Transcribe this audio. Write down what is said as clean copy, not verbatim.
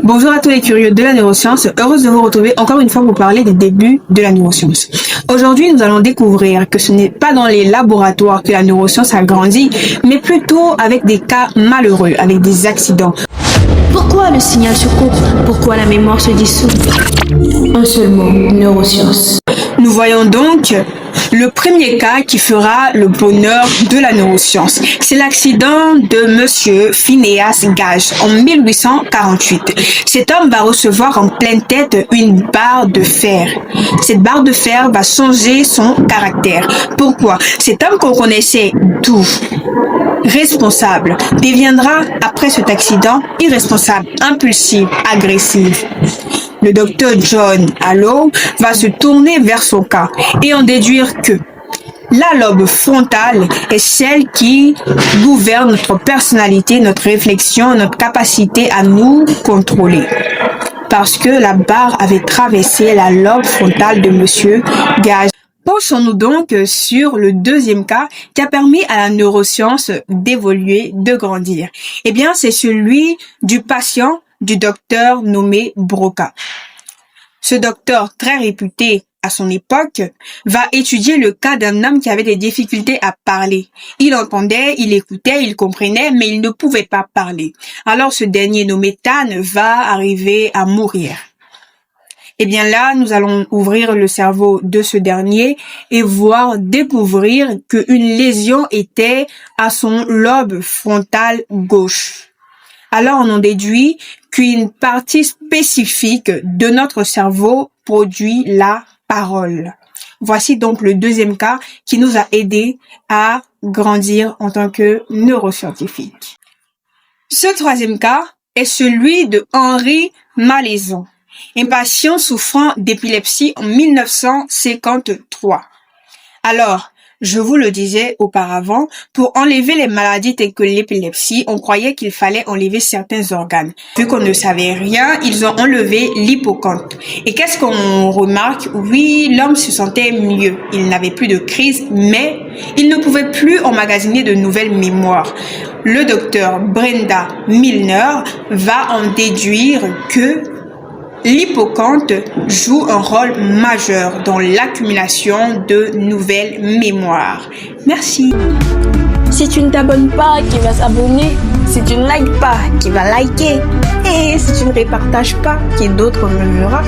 Bonjour à tous les curieux de la neuroscience, heureuse de vous retrouver encore une fois pour parler des débuts de la neuroscience. Aujourd'hui, nous allons découvrir que ce n'est pas dans les laboratoires que la neuroscience a grandi, mais plutôt avec des cas malheureux, avec des accidents. Pourquoi le signal se coupe? Pourquoi la mémoire se dissout? Un seul mot, neuroscience. Nous voyons donc le premier cas qui fera le bonheur de la neuroscience. C'est l'accident de monsieur Phineas Gage en 1848. Cet homme va recevoir en pleine tête une barre de fer. Cette barre de fer va changer son caractère. Pourquoi? Cet homme qu'on connaissait doux, responsable, deviendra après cet accident irresponsable, impulsif, agressif. Le docteur John Allo va se tourner vers son cas et en déduire que la lobe frontale est celle qui gouverne notre personnalité, notre réflexion, notre capacité à nous contrôler. Parce que la barre avait traversé la lobe frontale de monsieur Gage. Penchons-nous donc sur le deuxième cas qui a permis à la neuroscience d'évoluer, de grandir. Eh bien, c'est celui du patient du docteur nommé Broca. Ce docteur très réputé à son époque va étudier le cas d'un homme qui avait des difficultés à parler. Il entendait, il écoutait, il comprenait, mais il ne pouvait pas parler. Alors ce dernier nommé Tan va arriver à mourir. Eh bien là, nous allons ouvrir le cerveau de ce dernier et découvrir qu'une lésion était à son lobe frontal gauche. Alors on en déduit qu'une partie spécifique de notre cerveau produit la parole. Voici donc le deuxième cas qui nous a aidés à grandir en tant que neuroscientifiques. Ce troisième cas est celui de Henri Malaison, un patient souffrant d'épilepsie en 1953. Alors, je vous le disais auparavant, pour enlever les maladies telles que l'épilepsie, on croyait qu'il fallait enlever certains organes. Vu qu'on ne savait rien, ils ont enlevé l'hippocampe. Et qu'est-ce qu'on remarque? Oui, l'homme se sentait mieux. Il n'avait plus de crise, mais il ne pouvait plus emmagasiner de nouvelles mémoires. Le docteur Brenda Milner va en déduire que l'hippocampe joue un rôle majeur dans l'accumulation de nouvelles mémoires. Merci. Si tu ne t'abonnes pas, qui va s'abonner? Si tu ne likes pas, qui va liker? Et si tu ne repartages pas, qui d'autre le verra?